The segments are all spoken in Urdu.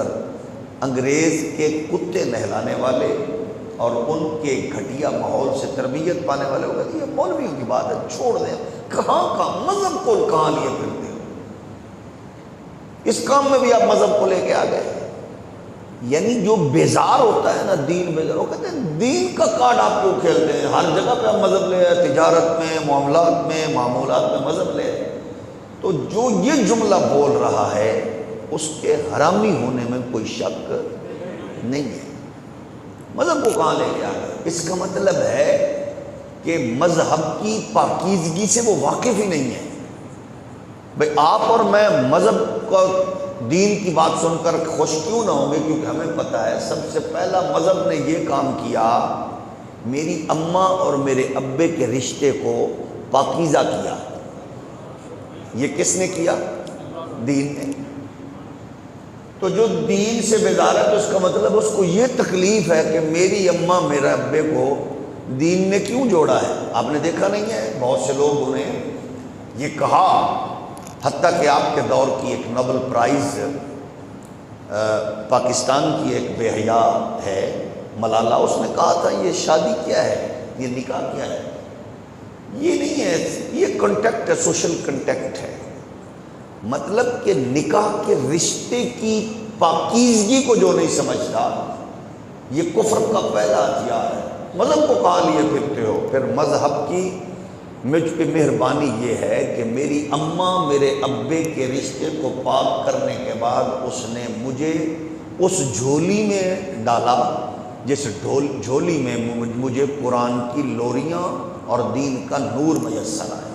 اندر انگریز کے کتے نہلانے والے اور ان کے گھٹیا ماحول سے تربیت پانے والے ہو گئے، یہ مولویوں کی بات ہے، چھوڑ دیں، کہاں مذہب کو کہاں لیے پھرتے ہو؟ اس کام میں بھی آپ مذہب کو لے کے آ گئے۔ یعنی جو بیزار ہوتا ہے نا، دین بیزار، وہ کہتے ہیں دین کا کارڈ آپ کیوں کھیلتے ہیں؟ ہر جگہ پہ آپ مذہب لے آئے، تجارت میں، معاملات میں، معمولات میں مذہب لے آئے۔ تو جو یہ جملہ بول رہا ہے اس کے حرامی ہونے میں کوئی شک نہیں ہے۔ مذہب کو کہاں لے کے آ گئے؟ اس کا مطلب ہے کہ مذہب کی پاکیزگی سے وہ واقف ہی نہیں ہے۔ بھئی آپ اور میں مذہب کا دین کی بات سن کر خوش کیوں نہ ہوں گے؟ کیونکہ ہمیں پتہ ہے سب سے پہلا مذہب نے یہ کام کیا، میری اماں اور میرے ابے کے رشتے کو پاکیزہ کیا۔ یہ کس نے کیا؟ دین نے۔ تو جو دین سے بیزار ہے تو اس کا مطلب اس کو یہ تکلیف ہے کہ میری اماں میرے ابے کو دین نے کیوں جوڑا ہے۔ آپ نے دیکھا نہیں ہے بہت سے لوگوں نے یہ کہا، حتیٰ کہ آپ کے دور کی ایک نوبل پرائز پاکستان کی ایک بے حیا ہے ملالہ، اس نے کہا تھا یہ شادی کیا ہے، یہ نکاح کیا ہے؟ یہ نہیں ہے، یہ کنٹیکٹ ہے، سوشل کنٹیکٹ ہے۔ مطلب کہ نکاح کے رشتے کی پاکیزگی کو جو نہیں سمجھتا، یہ کفر کا پہلا ہتھیار ہے۔ مذہب کو کہاں لیے پھرتے ہو؟ پھر مذہب کی مجھ پہ مہربانی یہ ہے کہ میری اماں میرے ابے کے رشتے کو پاک کرنے کے بعد اس نے مجھے اس جھولی میں ڈالا جس جھولی میں مجھے قرآن کی لوریاں اور دین کا نور میسر آیا۔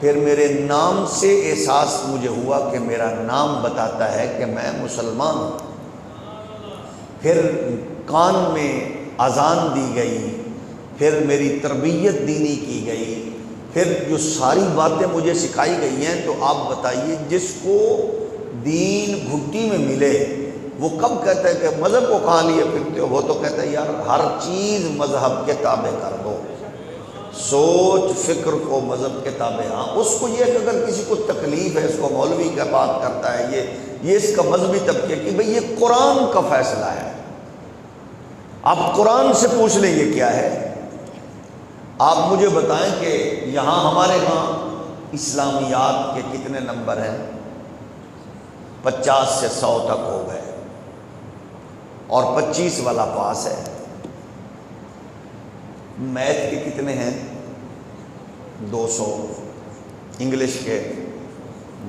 پھر میرے نام سے احساس مجھے ہوا کہ میرا نام بتاتا ہے کہ میں مسلمان ہوں۔ پھر کان میں اذان دی گئی، پھر میری تربیت دینی کی گئی، پھر جو ساری باتیں مجھے سکھائی گئی ہیں۔ تو آپ بتائیے جس کو دین گھٹی میں ملے وہ کب کہتا ہے کہ مذہب کو کہاں لیے پھرتے ہو؟ وہ تو کہتا ہے یار ہر چیز مذہب کے تابع کر دو، سوچ فکر کو مذہب کے تابع۔ ہاں اس کو یہ کہ اگر کسی کو تکلیف ہے، اس کو مولوی کا بات کرتا ہے، یہ اس کا مذہبی طبقے کی، بھئی یہ قرآن کا فیصلہ ہے، آپ قرآن سے پوچھ لیں یہ کیا ہے۔ آپ مجھے بتائیں کہ یہاں ہمارے ہاں اسلامیات کے کتنے نمبر ہیں؟ 50 سے 100 تک ہو گئے، اور 25 والا پاس ہے۔ میتھ کے کتنے ہیں؟ 200، انگلش کے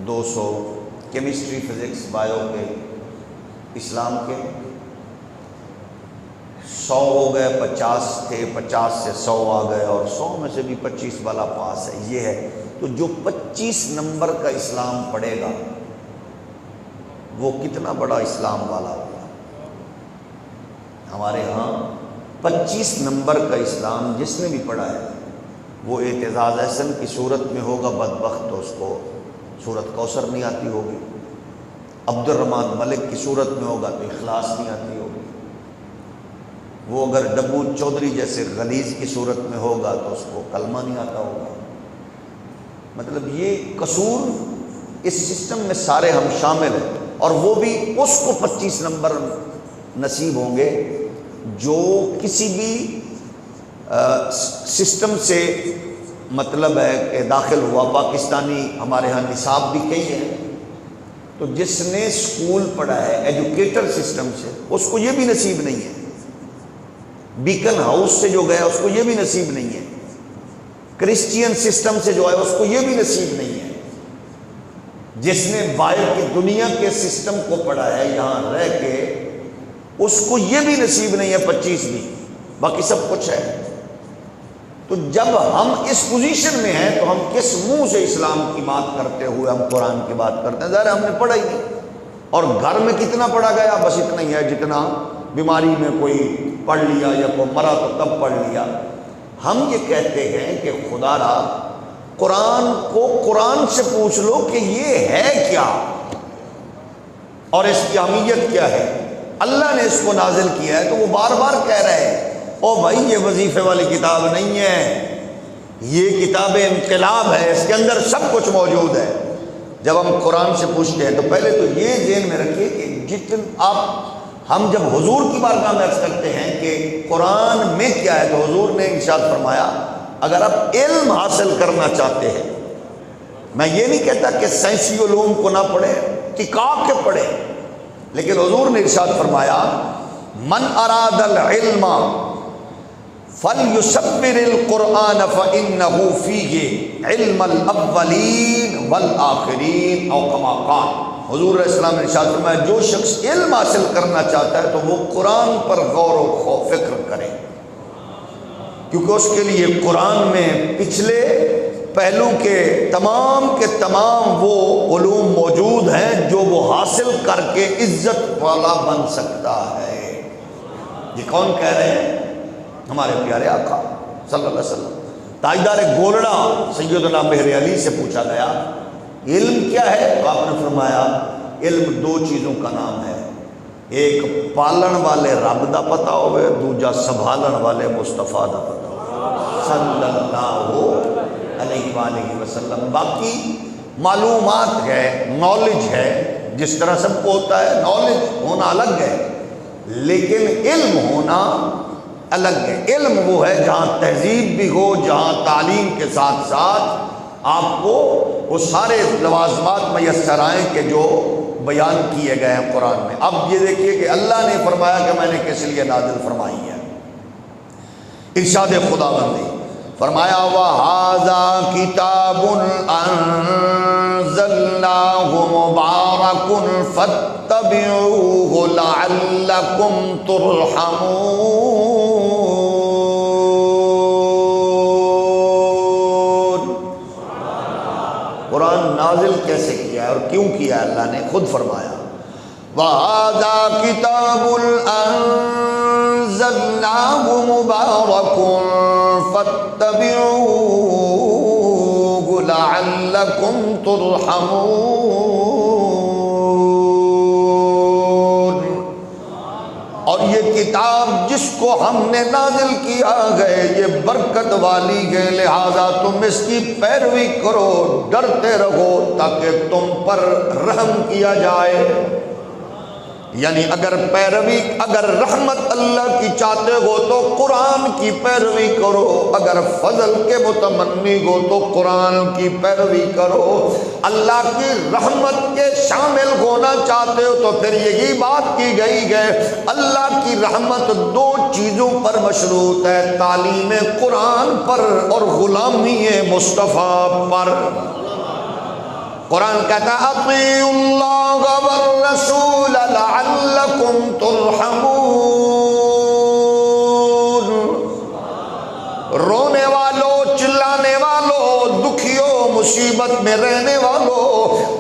200، کیمسٹری فزکس بایو کے، اسلام کے 100 ہو گئے، 50 تھے، 50 سے 100 آ گئے، اور 100 میں سے بھی 25 والا پاس ہے۔ یہ ہے تو جو 25 نمبر کا اسلام پڑھے گا وہ کتنا بڑا اسلام والا ہوگا؟ ہمارے ہاں 25 نمبر کا اسلام جس نے بھی پڑھا ہے وہ اعتزاز احسن کی صورت میں ہوگا بدبخت، تو اس کو سورت کوثر نہیں آتی ہوگی۔ عبد الرحمن ملک کی صورت میں ہوگا تو اخلاص نہیں آتی ہوگی۔ وہ اگر ڈبو چودھری جیسے غلیظ کی صورت میں ہوگا تو اس کو کلمہ نہیں آتا ہوگا۔ مطلب یہ قصور اس سسٹم میں سارے ہم شامل ہیں، اور وہ بھی اس کو 25 نمبر نصیب ہوں گے جو کسی بھی سسٹم سے مطلب ہے کہ داخل ہوا۔ پاکستانی ہمارے ہاں نصاب بھی کئی ہیں، تو جس نے اسکول پڑھا ہے ایجوکیٹر سسٹم سے اس کو یہ بھی نصیب نہیں ہے، بیکن ہاؤس سے جو گیا اس کو یہ بھی نصیب نہیں ہے، کرسچین سسٹم سے جو ہے اس کو یہ بھی نصیب نہیں ہے، جس نے باہر کی دنیا کے سسٹم کو پڑھا ہے یہاں رہ کے اس کو یہ بھی نصیب نہیں ہے 25 بھی، باقی سب کچھ ہے۔ تو جب ہم اس پوزیشن میں ہیں تو ہم کس منہ سے اسلام کی بات کرتے ہوئے ہم قرآن کی بات کرتے ہیں؟ ظاہر ہم نے پڑھا ہی نہیں، اور گھر میں کتنا پڑھا گیا؟ بس اتنا ہی ہے جتنا بیماری میں کوئی پڑھ لیا یا کوئی مرا تو تب پڑھ لیا۔ ہم یہ کہتے ہیں کہ خدا را قرآن کو قرآن سے پوچھ لو کہ یہ ہے کیا اور اس کی اہمیت کیا ہے۔ اللہ نے اس کو نازل کیا ہے تو وہ بار بار کہہ رہے ہیں او بھائی یہ وظیفے والی کتاب نہیں ہے، یہ کتاب انقلاب ہے، اس کے اندر سب کچھ موجود ہے۔ جب ہم قرآن سے پوچھتے ہیں تو پہلے تو یہ ذہن میں رکھیے کہ لیکن ہم جب حضور کی بارگاہ میں عرض کرتے ہیں کہ قرآن میں کیا ہے، تو حضور نے ارشاد فرمایا اگر آپ علم حاصل کرنا چاہتے ہیں، میں یہ نہیں کہتا کہ سائنسی علوم کو نہ پڑھیں، ٹکا کے پڑھیں، لیکن حضور نے ارشاد فرمایا من اراد العلم فلیصبر القرآن فإنه فیہ علم الاولین والآخرین، او کما قال۔ حضور علیہ السلام نے ارشاد فرمایا جو شخص علم حاصل کرنا چاہتا ہے تو وہ قرآن پر غور و فکر کرے، کیونکہ اس کے لیے قرآن میں پچھلے پہلو کے تمام وہ علوم موجود ہیں جو وہ حاصل کر کے عزت والا بن سکتا ہے۔ یہ کون کہہ رہے ہیں؟ ہمارے پیارے آقا صلی اللہ علیہ وسلم۔ تاجدار گولڑا سیدنا مہر علی سے پوچھا گیا علم کیا ہے؟ تو آپ نے فرمایا علم دو چیزوں کا نام ہے، ایک پالن والے رب دا پتہ ہوئے، دوجا سنبھالن والے مصطفیٰ دا پتہ ہوئے صلی اللہ علیہ وآلہ وسلم۔ باقی معلومات ہے، نالج ہے، جس طرح سب کو ہوتا ہے، نالج ہونا الگ ہے، لیکن علم ہونا الگ ہے۔ علم وہ ہے جہاں تہذیب بھی ہو، جہاں تعلیم کے ساتھ ساتھ آپ کو وہ سارے لوازمات میسر آئیں کہ جو بیان کیے گئے ہیں قرآن میں۔ اب یہ دیکھیے کہ اللہ نے فرمایا کہ میں نے کس لیے نازل فرمائی ہے۔ ارشاد خداوندی فرمایا وَهَذَا كِتَابٌ أَنزَلْنَاهُ مُبَارَكٌ فَاتَّبِعُوهُ لَعَلَّكُمْ تُرْحَمُونَ۔ قرآن نازل کیسے کیا ہے اور کیوں کیا ہے؟ اللہ نے خود فرمایا وَهَذَا كِتَابٌ أَنزَلْنَاهُ مُبَارَكٌ فَاتَّبِعُوهُ لَعَلَّكُمْ تُرْحَمُونَ۔ اور یہ کتاب جس کو ہم نے نازل کیا ہے یہ برکت والی ہے، لہذا تم اس کی پیروی کرو، ڈرتے رہو تاکہ تم پر رحم کیا جائے۔ یعنی اگر رحمت اللہ کی چاہتے ہو تو قرآن کی پیروی کرو، اگر فضل کے متمنی ہو تو قرآن کی پیروی کرو، اللہ کی رحمت کے شامل ہونا چاہتے ہو تو پھر یہی بات کی گئی ہے اللہ کی رحمت دو چیزوں پر مشروط ہے، تعلیم قرآن پر اور غلامی مصطفیٰ پر۔ قرآن کہتا ہے اطیعوا اللہ والرسول لعلکم ترحمون۔ رونے والوں، چلانے والوں، دکھیوں، مصیبت میں رہنے والوں،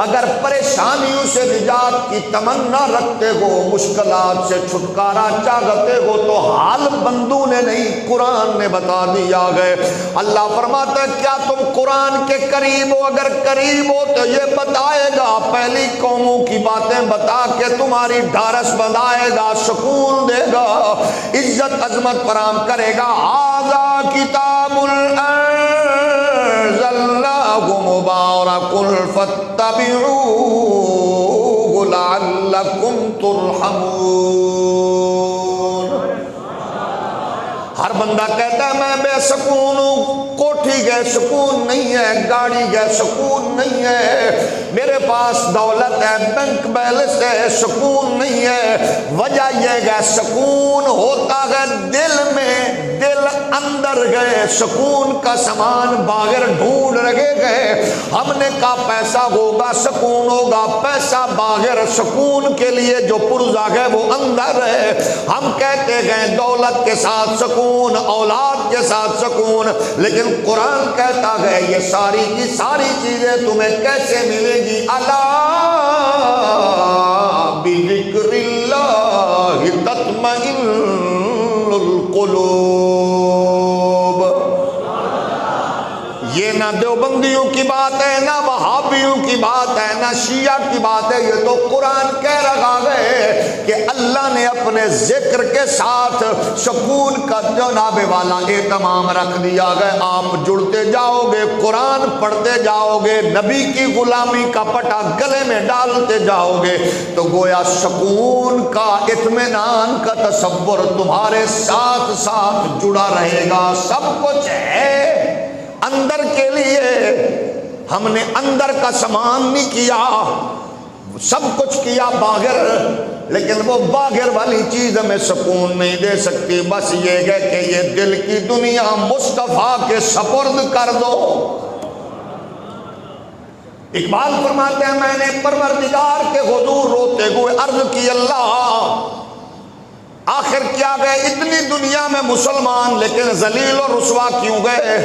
اگر پریشانیوں سے نجات کی تمنا رکھتے ہو، مشکلات سے چھٹکارا چاہتے ہو تو حال بندوں نے نہیں قرآن نے بتا دیا ہے۔ اللہ فرماتا ہے کیا تم قرآن کے قریب ہو؟ اگر قریب ہو تو یہ بتائے گا، پہلی قوموں کی باتیں بتا کے تمہاری ڈھارس بندھائے گا، سکون دے گا، عزت عظمت فراہم کرے گا۔ ھذا کتاب انزلناہ مبارک فاتبعوہ لعلکم ترحمون۔ ہر بندہ کہتا ہے میں بے سکون ہوں، کوٹھی گئے سکون نہیں ہے، گاڑی گئے سکون نہیں ہے، میرے پاس دولت ہے، بینک بیلنس ہے، سکون نہیں ہے۔ وجہ یہ ہے سکون ہوتا ہے دل میں، دل اندر گئے، سکون کا سامان باہر ڈھونڈ رہے گئے۔ ہم نے کہا پیسہ ہوگا سکون ہوگا، پیسہ باہر، سکون کے لیے جو پرزہ ہے وہ اندر ہے۔ ہم کہتے گئے دولت کے ساتھ سکون، اولاد کے ساتھ سکون، لیکن قرآن کہتا ہے یہ ساری کی ساری چیزیں تمہیں کیسے ملے گی؟ الا بذکر اللہ تطمئن القلوب۔ یہ نہ دیوبندیوں کی بات ہے، نہ وہابیوں کی بات ہے، نہ شیعہ کی بات ہے، یہ تو قرآن کہہ رہا ہے کہ اللہ نے اپنے اپنے ذکر کے ساتھ سکون کا جناب والا اہتمام رکھ دیا گیا. آپ جڑتے جاؤ گے, قرآن پڑھتے جاؤ گے, نبی کی غلامی کا پٹا گلے میں ڈالتے جاؤ گے, تو گویا سکون کا, اطمینان کا تصور تمہارے ساتھ ساتھ جڑا رہے گا. سب کچھ ہے اندر کے لیے, ہم نے اندر کا سامان نہیں کیا, سب کچھ کیا باہر, لیکن وہ باہر والی چیز ہمیں سکون نہیں دے سکتی. بس یہ ہے کہ یہ دل کی دنیا مصطفیٰ کے سپرد کر دو. اقبال فرماتے ہیں میں نے پروردگار کے حضور روتے ہوئے عرض کی اللہ آخر کیا گئے اتنی دنیا میں مسلمان لیکن ذلیل و رسوا کیوں گئے.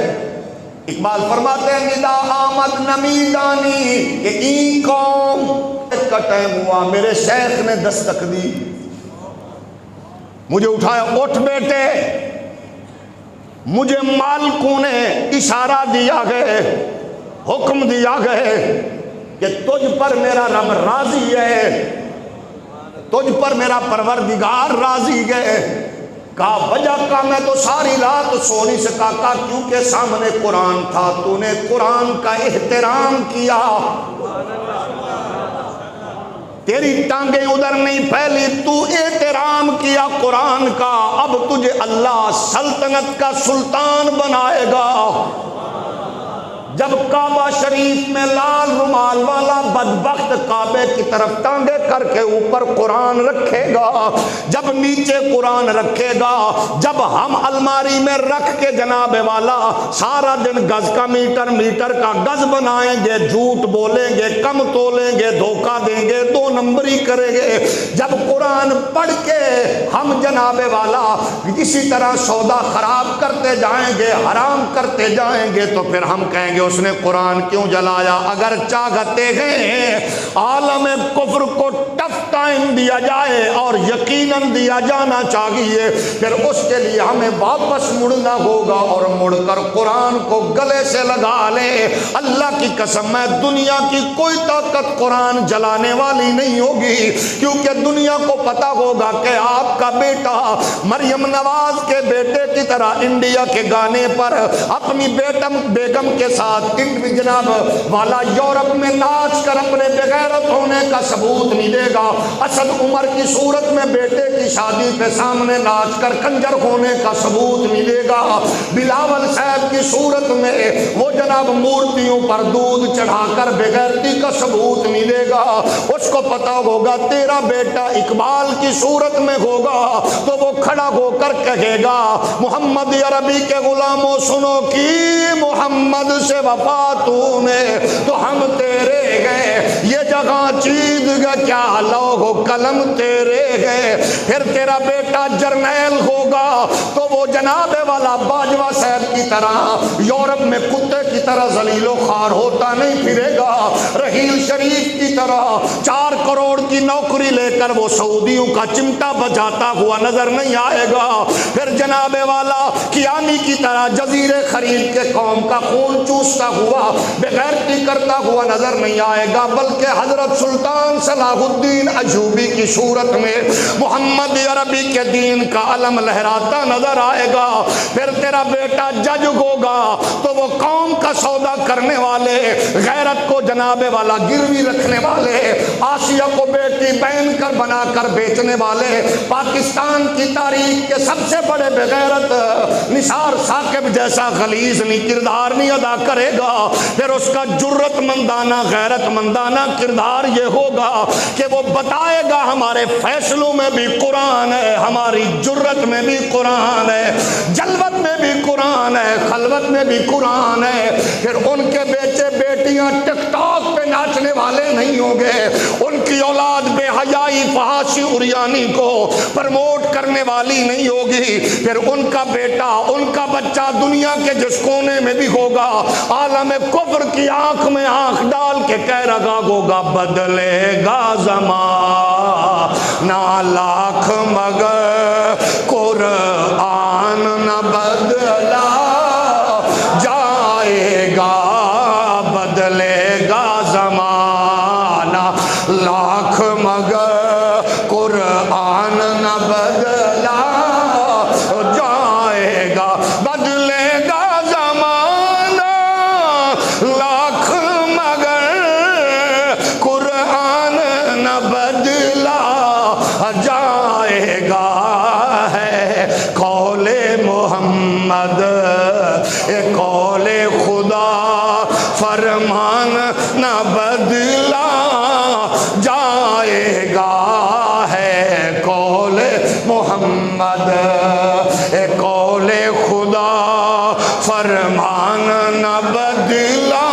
اقبال فرماتے ہیں ندا آمد نمیدانی کہ این قوم کا ٹائم ہوا, میرے شیخ نے دستک دی, مجھے اٹھایا, اٹھ بیٹے. مجھے مالکوں نے اشارہ دیا گئے, حکم دیا گئے کہ تجھ پر میرا رب راضی ہے, تجھ پر میرا پروردگار راضی ہے. کہا وجہ کا میں تو ساری رات سو نہیں سکا, کہا کیونکہ سامنے قرآن تھا, تو نے قرآن کا احترام کیا, تیری ٹانگیں ادھر نہیں پھیلی, تو احترام کیا قرآن کا. اب تجھے اللہ سلطنت کا سلطان بنائے گا. جب کعبہ شریف میں لال رومال والا بدبخت کعبے کی طرف ٹانگے کر کے اوپر قرآن رکھے گا, جب نیچے قرآن رکھے گا, جب ہم الماری میں رکھ کے جناب والا سارا دن گز کا میٹر کا گز بنائیں گے, جھوٹ بولیں گے, کم تولیں گے, دھوکہ دیں گے, 2 نمبری کریں گے, جب قرآن پڑھ کے ہم جناب والا کسی طرح سودا خراب کرتے جائیں گے, حرام کرتے جائیں گے, تو پھر ہم کہیں گے اس نے قرآن کیوں جلایا. اگر چاہتے ہیں عالم کفر کو ٹف ٹائم دیا جائے اور یقیناً دیا جانا چاہیے, پھر اس کے لیے ہمیں واپس مڑنا ہوگا اور مڑ کر قرآن کو گلے سے لگا لے. اللہ کی قسم ہے دنیا کی کوئی طاقت قرآن جلانے والی نہیں ہوگی, کیونکہ دنیا کو پتا ہوگا کہ آپ کا بیٹا مریم نواز کے بیٹے کی طرح انڈیا کے گانے پر اپنی بیگم کے ساتھ جناب والا یورپ میں ناچ کر اپنے بغیرت ہونے کا ثبوت نہیں دے گا. اسد عمر کی صورت میں بیٹے کی شادی پہ سامنے ناچ کر کنجر ہونے کا ثبوت نہیں دے گا. بلاول صاحب کی صورت میں وہ جناب مورتیوں پر دودھ چڑھا کر بغیرتی کا ثبوت نہیں دے گا. اس کو پتا ہوگا تیرا بیٹا اقبال کی صورت میں ہوگا تو وہ کھڑا ہو کر کہے گا محمد عربی کے غلاموں سنو کی محمد سے وفا تو نے تو ہم تیرے گئے, یہ جگہ چید گا کیا لوگ قلم تیرے گئے. پھر تیرا بیٹا جرنیل ہوگا تو وہ جناب والا باجوہ صاحب کی طرح یورپ میں کتے کی طرح ذلیل و خوار ہوتا نہیں پھرے گا. رحیل شریف کی طرح 4 کروڑ کی نوکری لے کر وہ سعودیوں کا چمٹا بجاتا ہوا نظر نہیں آئے گا. پھر جناب والا کیانی کی طرح جزیرے خرید کے قوم کا خون چوستا ہوا بغیرتی کرتا ہوا نظر نہیں آئے گا, بلکہ حضرت سلطان صلاح الدین ایوبی کی صورت میں محمد عربی کے دین کا علم لہراتا نظر آئے گا. پھر تیرا بیٹا جج ہوگا تو وہ قوم کا سودا کرنے والے, غیرت کو جناب والا گروی رکھنے والے, آسیہ کو بیٹی بہن کر بنا کر بیچنے والے, پاکستان کی تاریخ کے سب سے بڑے بغیرت نثار ثاقب جیسا غلیظ کردار نہیں ادا کرے گا. پھر اس کا جرت مندانہ غیرت مندانہ کردار یہ ہوگا کہ وہ بتائے گا ہمارے فیصلوں میں بھی قرآن ہے, ہماری جرت میں بھی قرآن ہے, جلوت میں بھی قرآن ہے, خلوت میں بھی قرآن ہے. پھر ان کے بیٹے بیٹیاں ٹک ٹاک پہ ناچنے والے نہیں ہوں گے, ان کی اولاد بے حیائی فحاشی عریانی کو پرموٹ کرنے والی نہیں ہوگی. پھر ان کا بیٹا ان کا بچہ دنیا کے جس کونے میں بھی ہوگا عالم کفر کی آنکھ میں آنکھ ڈال کے کہہ رہا ہوگا بدلے گا زمان نہ لاکھ مگر قرآن نہ بدلا جائے گا, بدلے گا زمانہ لاکھ مگر قرآن نہ بدلا محمد اے قول خدا فرمان نہ بدلا جائے گا ہے قول محمد اے قول خدا فرمان نہ بدلا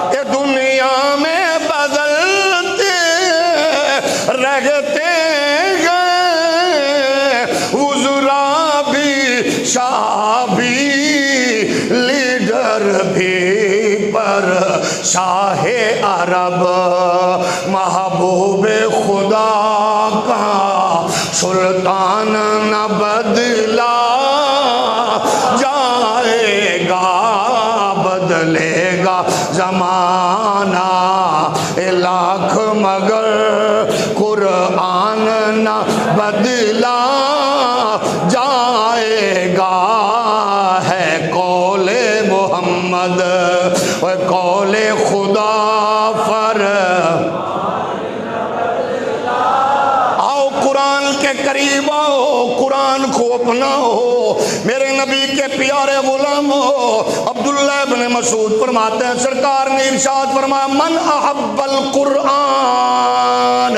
اے دنیا میں بدلتے رہتے گئے وزراء بھی شاہ بھی لیڈر بھی پر شاہ عرب محبوب خدا کا سلطان نہ بدلا جائے گا بدلے گا زمانہ لاکھ مگر قرآن نہ بدلا جائے گا ہے قول محمد و قول خدا پر آؤ قرآن کے قریب آؤ قرآن کو اپناؤ میرے نبی کے پیارے غلام ہو عبداللہ بن مسعود فرماتے ہیں سرکار نے ارشاد فرمایا من احب القرآن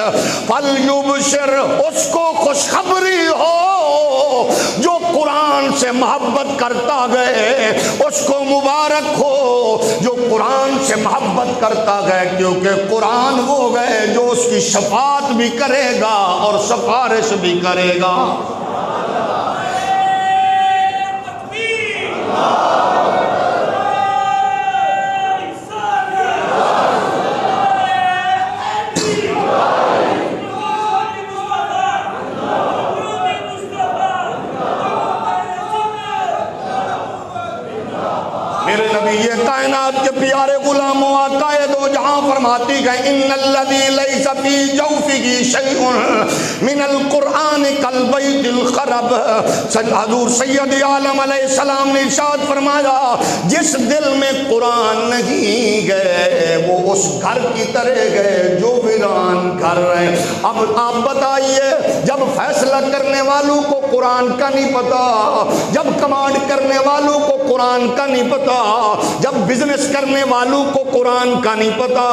فلیبشر اس کو خوشخبری ہو جو قرآن سے محبت کرتا گئے اس کو مبارک ہو جو قرآن سے محبت کرتا گئے کیونکہ قرآن وہ گئے جو اس کی شفاعت بھی کرے گا اور سفارش بھی کرے گا میرے نبی یہ کائنات کے پیارے غلاموں آقا دو جہاں فرماتی گئے ان الذی لیس فی جوفہ شیء من القرآن کالبیت الخرب حضور سید عالم علیہ السلام نے ارشاد فرمایا جس دل میں قرآن نہیں گئے وہ اس گھر کی طرح گئے جو ویران گھر ہے اب آپ بتائیے جب فیصلہ کرنے والوں کو قرآن کا نہیں پتا جب کمانڈ کرنے والوں کو قرآن کا نہیں پتا جب بزنس کرنے والوں کو قرآن کا نہیں پتا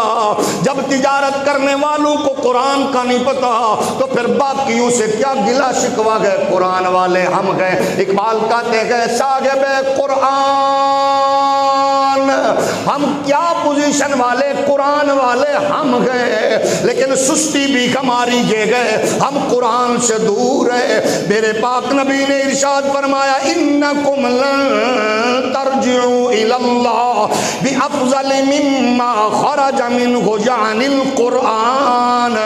جب تجارت کرنے والوں کو قرآن کا نہیں پتا تو پھر باقیوں سے کیا گلا شکوا گئے قرآن والے ہم گئے اقبال کہتے گئے صاحب قرآن ہم کیا پوزیشن والے قرآن والے ہم گئے لیکن سستی بھی ہماری یہ گئے ہم قرآن سے دور ہے میرے پاک نبی نے ارشاد فرمایا انکم لن ترجعوا الی اللہ بافضل مما خرج منہ یعنی القرآن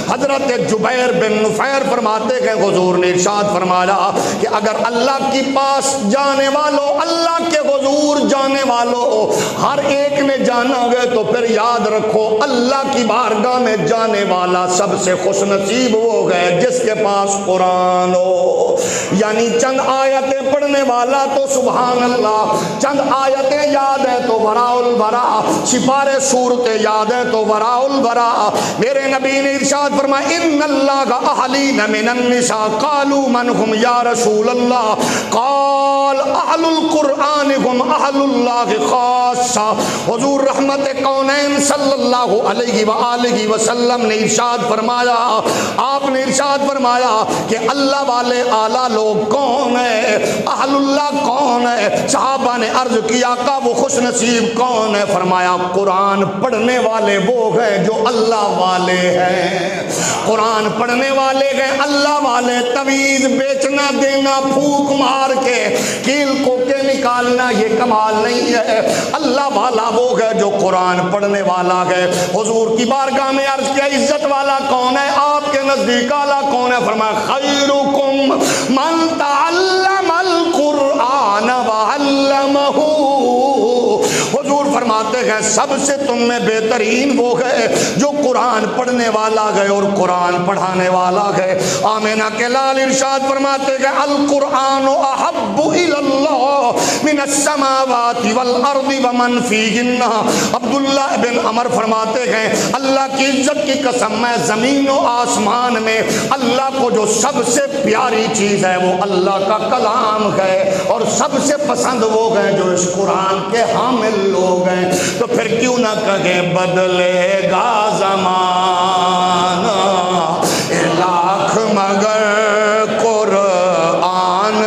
حضرت جبیر بن نفیر فرماتے ہیں حضور نے ارشاد فرمایا کہ اگر اللہ کی پاس جانے والوں اللہ کے حضور جانے والوں ہر ایک نے جانا گئے تو پھر یاد رکھو اللہ کی بارگاہ میں جانے والا سب سے خوش نصیب ہو گئے جس کے پاس قرآن ہو یعنی چند آیتیں پڑھنے والا تو سبحان اللہ چند آیتیں یاد ہے تو وراء الورا سپارے صورتیں یاد ہے تو وراء الورا میرے نبی نے ارشاد فرمایا ان اللہ اہلین من النساء قالوا من هم یا رسول اللہ قال اہل القرآن هم اہل اللہ خاصہ حضور رحمت کونین صلی اللہ علیہ وآلہ وسلم نے ارشاد فرمایا آپ نے ارشاد فرمایا کہ اللہ والے اعلیٰ لوگ کون ہیں اہل اللہ کون ہے صحابہ نے عرض کیا آقا وہ خوش نصیب کون ہے فرمایا قرآن پڑھنے والے وہ ہیں جو اللہ والے ہیں قرآن پڑھنے والے گئے اللہ والے تویز بیچنا دینا پھوک مار کے کیل کو کے نکالنا یہ کمال نہیں ہے اللہ والا وہ ہے جو قرآن پڑھنے والا ہے حضور کی بارگاہ میں عرض کیا عزت والا کون ہے آپ کے نزدیک اعلیٰ کون ہے فرمایا خیرکم من تعلم القرآن وعلمہ حضور فرماتے ہیں سب سے تم میں بہترین وہ ہے جو قرآن پڑھنے والا ہے اور قرآن پڑھانے والا ہے۔ آمینہ کے لال ارشاد فرماتے ہیں القرآن احب الی اللہ من السماوات والارض ومن فیہن۔ عبداللہ بن عمر فرماتے ہیں اللہ کی عزت کی قسم میں زمین و آسمان میں اللہ کو جو سب سے پیاری چیز ہے وہ اللہ کا کلام ہے، اور سب سے پسند وہ ہیں جو اس قرآن کے حامل لوگ ہیں۔ تو پھر کیوں نہ کہیں بدلے گا زمان لاکھ مگر قرآن۔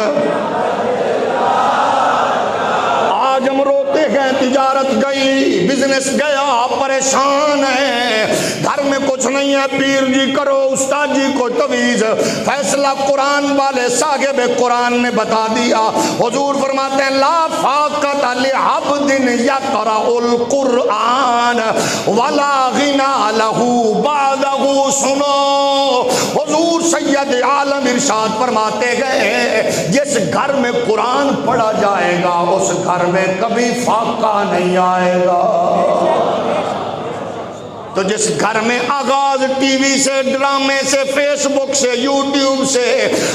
آج ہم روتے ہیں تجارت گئی، بزنس گیا، پریشان ہے، گھر میں کچھ نہیں ہے، پیر جی کرو، استاد جی کو تویز، فیصلہ قرآن والے صاحب قرآن نے بتا دیا۔ حضور فرماتے ہیں لا فاقت لعبد یقرأ القرآن ولا غنى له بعده۔ سنو، حضور سید عالم ارشاد فرماتے گئے جس گھر میں قرآن پڑھا جائے گا اس گھر میں کبھی فاقہ نہیں آئے گا۔ تو جس گھر میں آغاز ٹی وی سے، ڈرامے سے، فیس بک سے، یوٹیوب سے،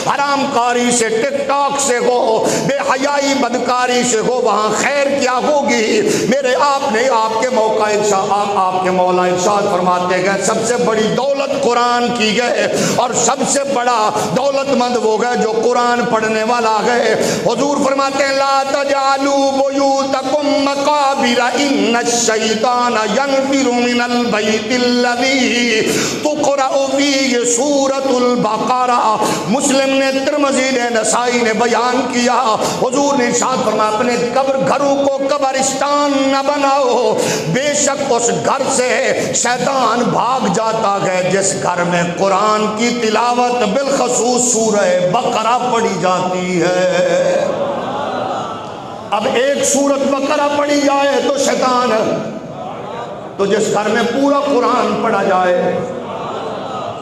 حرام کاری سے، ٹک ٹاک سے ہو، بے حیائی بدکاری سے ہو، وہاں خیر کیا ہوگی؟ میرے آپ نے آپ کے موقع آپ کے مولا ارشاد فرماتے گئے سب سے بڑی دولت قرآن کی گئے، اور سب سے بڑا دولت مند وہ گئے جو قرآن پڑھنے والا ہے۔ حضور فرماتے ہیں لا تجعلوا بیوتکم مقابر ان الشیطان ینفر من البیت الذی تقرأ فیہ سورۃ البقرہ۔ مسلم نے، ترمذی نے، نسائی نے بیان کیا، حضور نے ارشاد فرمایا اپنے گھروں کو قبرستان نہ بناؤ، بے شک اس گھر سے شیطان بھاگ جاتا ہے جس گھر میں قرآن کی تلاوت بالخصوص سورہ بقرہ پڑھی جاتی ہے۔ اب ایک سورت بقرہ پڑھی جائے تو شیطان، تو جس گھر میں پورا قرآن پڑھا جائے،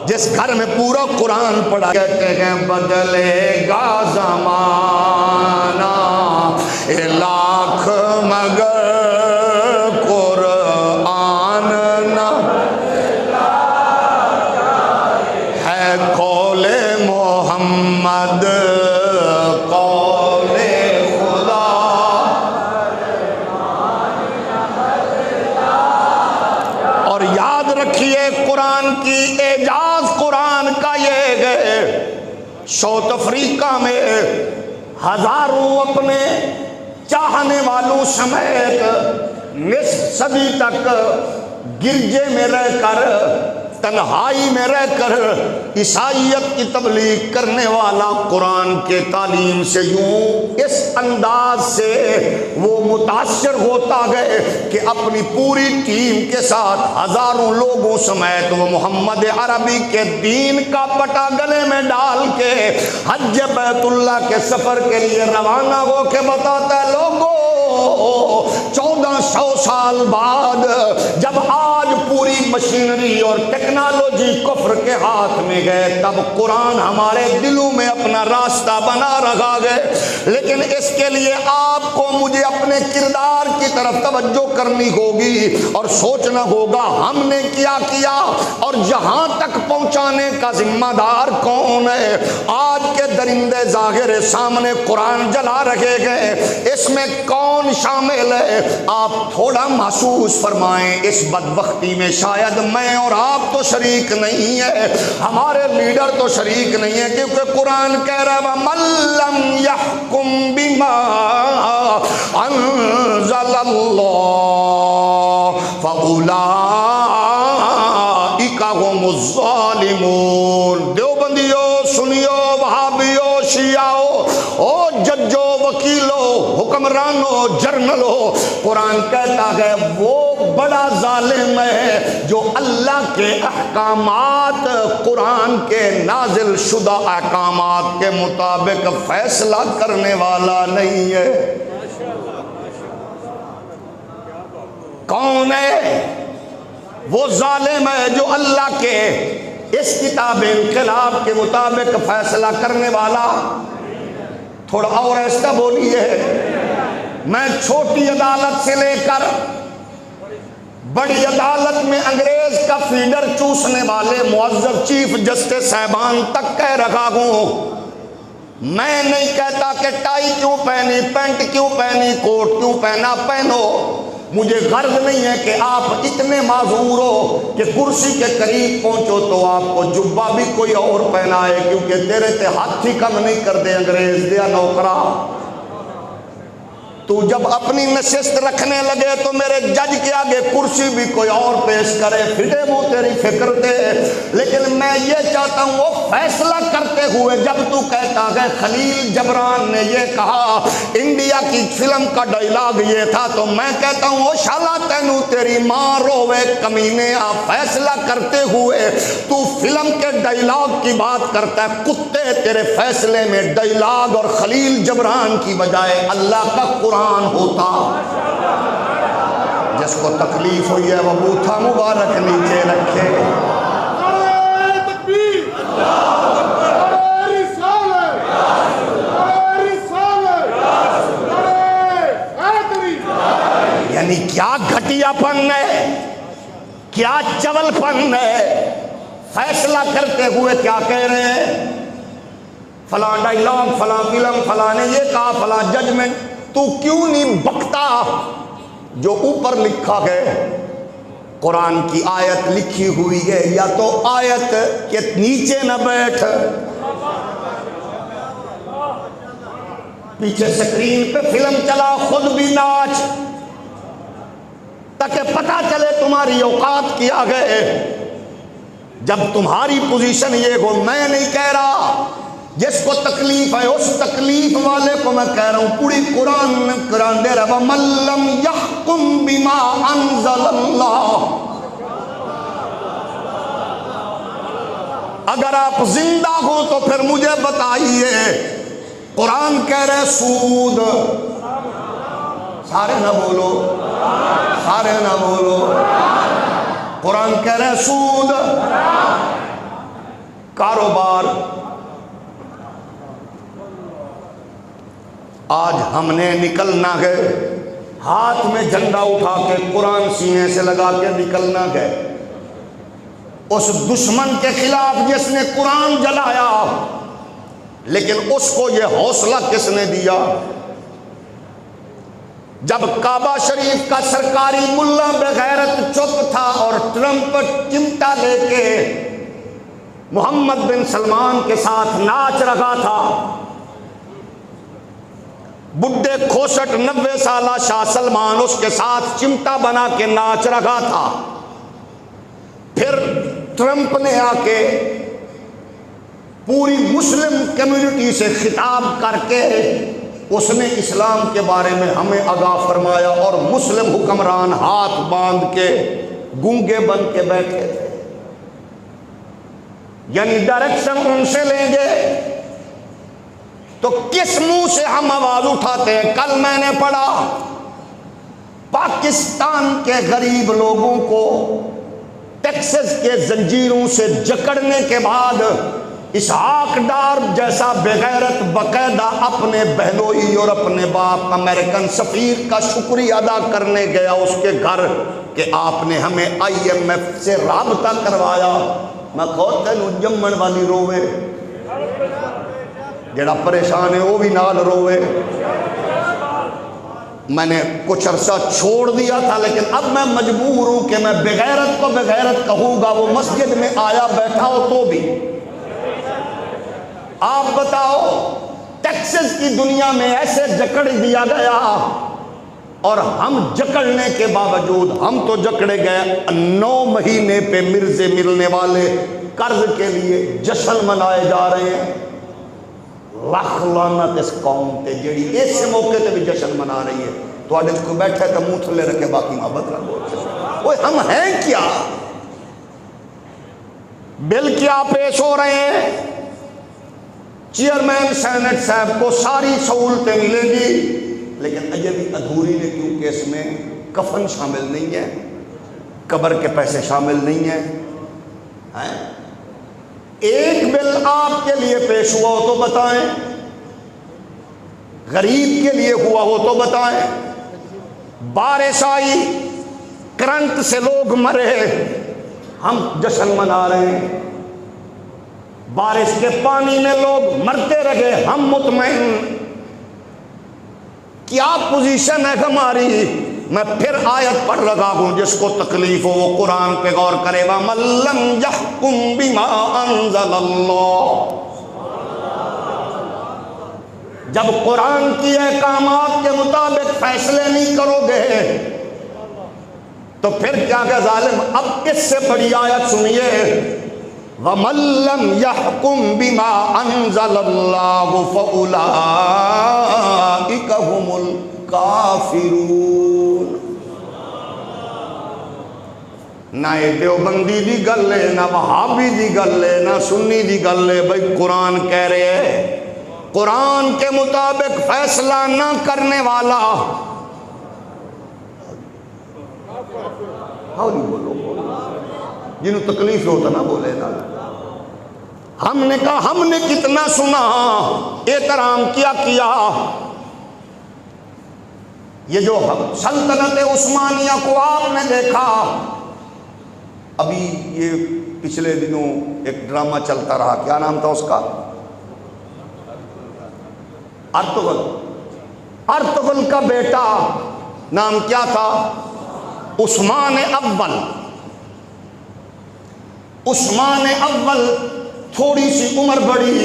جس گھر میں پورا قرآن پڑھا، کہتے ہیں بدلے گا زمانہ لاکھ مگر قرآن نہ ہے قول محمد قول خدا۔ اور یاد رکھیے قرآن کی اعجاز قرآن کا یہ ہے، ساؤتھ افریقہ میں ہزاروں اپنے چاہنے والوں سمیت نصف صدی تک گرجے میں رہ کر، تنہائی میں رہ کر عیسائیت کی تبلیغ کرنے والا قرآن کے تعلیم سے یوں اس انداز سے وہ متاثر ہوتا گئے کہ اپنی پوری ٹیم کے ساتھ ہزاروں لوگوں سمیت وہ محمد عربی کے دین کا پٹا گلے میں ڈال کے حج بیت اللہ کے سفر کے لیے روانہ ہو کے بتاتا ہے لوگوں 1400 سال بعد جب آج پوری مشینری اور ٹیکنالوجی کفر کے ہاتھ میں گئے، تب قرآن ہمارے دلوں میں اپنا راستہ بنا رکھا گئے، لیکن اس کے لیے آپ کو مجھے اپنے کردار کی طرف توجہ کرنی ہوگی اور سوچنا ہوگا ہم نے کیا کیا اور یہاں تک پہنچانے کا ذمہ دار کون ہے۔ آج کے درندے ظاہر سامنے قرآن جلا رکھے گئے، اس میں کون شامل ہے؟ آپ تھوڑا محسوس فرمائیں، اس بدبختی میں شاید میں اور آپ تو شریک نہیں ہے، ہمارے لیڈر تو شریک نہیں ہے، کیونکہ قرآن کہہ رہا ہے وَمَن لَّمْ يَحْكُم بِمَا أَنزَلَ اللَّهُ فَأُولَٰئِكَ هُمُ الظَّالِمُونَ۔ دیوبندیو سنیو، وہابیو شیعو، او ججو وکیلو، حکمرانو، جرنلو، قرآن کہتا ہے وہ بڑا ظالم ہے جو اللہ کے احکامات، قرآن کے نازل شدہ احکامات کے مطابق فیصلہ کرنے والا نہیں ہے۔ کون ہے؟ وہ ظالم ہے جو اللہ کے اس کتاب انقلاب کے مطابق فیصلہ کرنے والا۔ تھوڑا اور ایسا بولیے، میں چھوٹی عدالت سے لے کر بڑی عدالت میں انگریز کا فیڈر چوسنے والے معزز چیف جسٹس صاحبان تک کہہ رکھا ہوں، میں نہیں کہتا کہ ٹائی کیوں پہنی، پینٹ کیوں پہنی، کوٹ کیوں پہنا، پہنو، مجھے غرض نہیں ہے کہ آپ اتنے معذور ہو کہ کرسی کے قریب پہنچو تو آپ کو جبہ بھی کوئی اور پہنائے، کیونکہ تیرے تے ہاتھ ہی کم نہیں کر دے انگریز دیا نوکرا۔ تو جب اپنی نشست رکھنے لگے تو میرے جج کے آگے کرسی بھی کوئی اور پیش کرے، پھٹے منہ تیری فکر دے۔ لیکن میں یہ چاہتا ہوں وہ فیصلہ کرتے ہوئے جب تو کہتا ہے خلیل جبران نے یہ کہا، انڈیا کی فلم کا ڈائیلاگ یہ تھا، تو میں کہتا ہوں وہ شالا تینو تیری ماں روے کمینے، فیصلہ کرتے ہوئے تو فلم کے ڈائیلاگ کی بات کرتا ہے، کتے تیرے فیصلے میں ڈائیلاگ اور خلیل جبران کی بجائے اللہ کا قرآن ہوتا۔ جس کو تکلیف ہوئی ہے وہ بوتھا مبارک نیچے رکھے۔ یعنی کیا گھٹیا پن ہے، کیا چول پن ہے، فیصلہ کرتے ہوئے کیا کہہ رہے ہیں، فلاں ڈائیلاگ، فلاں فلم، فلاں نے یہ کہا، فلاں ججمنٹ۔ تو کیوں نہیں بکتا جو اوپر لکھا ہے؟ قرآن کی آیت لکھی ہوئی ہے، یا تو آیت کے نیچے نہ بیٹھ، پیچھے سکرین پہ فلم چلا، خود بھی ناچ، تاکہ پتہ چلے تمہاری اوقات کیا گئے۔ جب تمہاری پوزیشن یہ ہو، میں نہیں کہہ رہا، جس کو تکلیف ہے اس تکلیف والے کو میں کہہ رہا ہوں، پوری قرآن دے رہا، وَمَن لَّمْ يَحْكُم بِمَا أَنزَلَ اللَّهُ۔ اگر آپ زندہ ہو تو پھر مجھے بتائیے، قرآن کہہ رہے سود، سارے نہ بولو، سارے نہ بولو، قرآن کہہ رہے سود، کاروبار۔ آج ہم نے نکلنا ہے، ہاتھ میں جھنڈا اٹھا کے قرآن سینے سے لگا کے نکلنا ہے، اس دشمن کے خلاف جس نے قرآن جلایا۔ لیکن اس کو یہ حوصلہ کس نے دیا؟ جب کعبہ شریف کا سرکاری ملا بغیرت چپ تھا اور ٹرمپ چمٹا لے کے محمد بن سلمان کے ساتھ ناچ رہا تھا، بڈھے کھوسٹ 90 سالہ شاہ سلمان اس کے ساتھ چمٹا بنا کے ناچ رہا تھا، پھر ٹرمپ نے آ کے پوری مسلم کمیونٹی سے خطاب کر کے اس نے اسلام کے بارے میں ہمیں آگاہ فرمایا، اور مسلم حکمران ہاتھ باندھ کے گونگے بن کے بیٹھے تھے۔ یعنی ڈائریکشن ان سے لیں گے تو کس منہ سے ہم آواز اٹھاتے ہیں؟ کل میں نے پڑھا پاکستان کے غریب لوگوں کو ٹیکسس کے زنجیروں سے جکڑنے کے بعد اسحاق ڈار جیسا بغیرت باقاعدہ اپنے بہنوئی اور اپنے باپ امریکن سفیر کا شکریہ ادا کرنے گیا اس کے گھر کہ آپ نے ہمیں IMF سے رابطہ کروایا۔ میں کہتا ہوں جمن والی روے، جڑا پریشان ہے وہ بھی نال روے۔ میں نے کچھ عرصہ چھوڑ دیا تھا، لیکن اب میں مجبور ہوں کہ میں بغیرت کو بغیرت کہوں گا، وہ مسجد میں آیا بیٹھا ہو تو بھی۔ آپ بتاؤ، ٹیکسس کی دنیا میں ایسے جکڑ دیا گیا، اور ہم جکڑنے کے باوجود ہم تو جکڑے گئے، 9 مہینے پہ مرزے ملنے والے قرض کے لیے جشن منائے جا رہے ہیں۔ لکھ لعنت اس قوم تے جیڑی اس موقع تے بھی جشن منا رہی ہے۔ تو آج کوئی بیٹھا ہے تو منہ تھلے رکھے باقی محبت نہ بول۔ اوے ہم ہیں کیا؟ بل کیا پیش ہو رہے ہیں؟ چیئرمین سینٹ صاحب کو ساری سہولتیں ملے گی، لیکن اجے بھی ادھوری ہے، کیونکہ اس میں کفن شامل نہیں ہے، قبر کے پیسے شامل نہیں ہیں۔ ایک بل آپ کے لیے پیش ہوا ہو تو بتائیں، غریب کے لیے ہوا ہو تو بتائیں۔ بارش آئی، کرنٹ سے لوگ مرے، ہم جشن منا رہے ہیں، بارش کے پانی میں لوگ مرتے رہے، ہم مطمئن۔ کیا پوزیشن ہے ہماری؟ میں پھر آیت پڑھ رہا ہوں، جس کو تکلیف ہو وہ قرآن پہ غور کرے گا۔ مَن لَّمْ يَحْكُم بِمَا أَنزَلَ اللَّهُ، جب قرآن کی احکامات کے مطابق فیصلے نہیں کرو گے تو پھر کیا کہ ظالم۔ اب اس سے بڑی آیت سنیے، وَمَن لَّمْ يَحْكُم بِمَا أَنزَلَ اللَّهُ فَأُولَٰئِكَ هُمُ الْكَافِرُونَ۔ نہ دیوبندی دی گل ہے، نہ وہابی دی گل ہے، نہ سنی دی گل ہے، بھائی قرآن کہہ رہے ہیں قرآن کے مطابق فیصلہ نہ کرنے والا، بولو جنہوں تکلیف ہوتا نہ بولے نا۔ ہم نے کہا ہم نے کتنا سنا، احترام کیا یہ جو سلطنت عثمانیہ کو آپ نے دیکھا، ابھی یہ پچھلے دنوں ایک ڈرامہ چلتا رہا، کیا نام تھا اس کا؟ ارطغرل کا بیٹا نام کیا تھا؟ عثمان اول۔ عثمان اول تھوڑی سی عمر بڑی،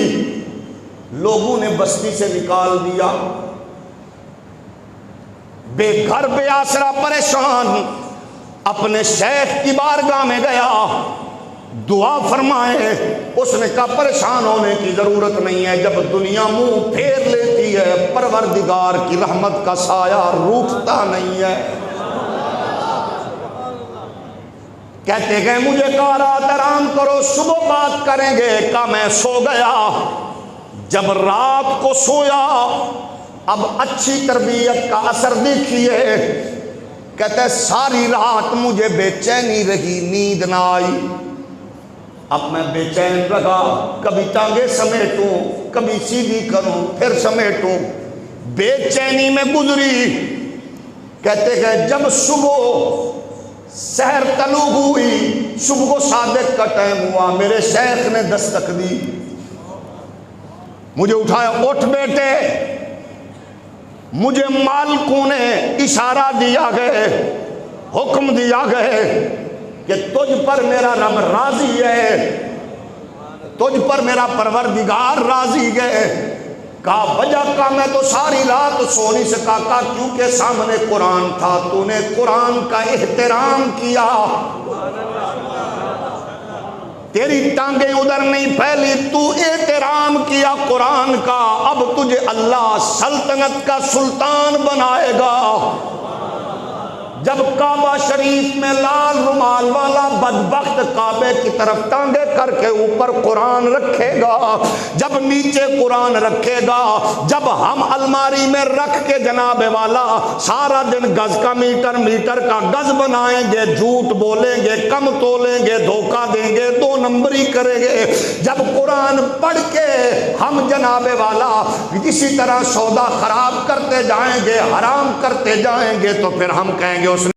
لوگوں نے بستی سے نکال دیا، بے گھر بے آسرا پریشان، اپنے شیخ کی بارگاہ میں گیا، دعا فرمائے۔ اس نے کہا پریشان ہونے کی ضرورت نہیں ہے، جب دنیا منہ پھیر لیتی ہے پروردگار کی رحمت کا سایہ روٹتا نہیں ہے۔ کہتے گئے مجھے کہا رات آرام کرو، صبح بات کریں گے۔ کہا میں سو گیا، جب رات کو سویا اب اچھی تربیت کا اثر دیکھیے، کہتے ساری رات مجھے بے چینی رہی، نیند نہ آئی۔ اب میں بے چین رہا، کبھی ٹانگیں سمیٹوں، کبھی سیدھی کروں، پھر سمیٹوں، بے چینی میں گزری۔ کہتے گئے جب صبح سحر طلوع ہوئی، صبح کو صادق کا ٹائم ہوا، میرے شیخ نے دستک دی، مجھے اٹھایا، اٹھ بیٹے۔ مجھے مالکوں نے اشارہ دیا گئے، حکم دیا گئے کہ تجھ پر میرا رب راضی ہے، تجھ پر میرا پروردگار راضی ہے۔ کہا وجہ کا میں تو ساری رات سو نہیں سکا، کہا کیونکہ سامنے قرآن تھا، تو نے قرآن کا احترام کیا، تیری ٹانگیں ادھر نہیں پھیلی، تو احترام کیا قرآن کا، اب تجھے اللہ سلطنت کا سلطان بنائے گا۔ جب کعبہ شریف میں لال رومال والا بدبخت کعبے کی طرف ٹانگے کر کے اوپر قرآن رکھے گا، جب نیچے قرآن رکھے گا، جب ہم الماری میں رکھ کے جناب والا سارا دن گز کا میٹر کا گز بنائیں گے، جھوٹ بولیں گے، کم تولیں گے، دھوکہ دیں گے، دو نمبری کریں گے، جب قرآن پڑھ کے ہم جناب والا اسی طرح سودا خراب کرتے جائیں گے، حرام کرتے جائیں گے، تو پھر ہم کہیں گے اس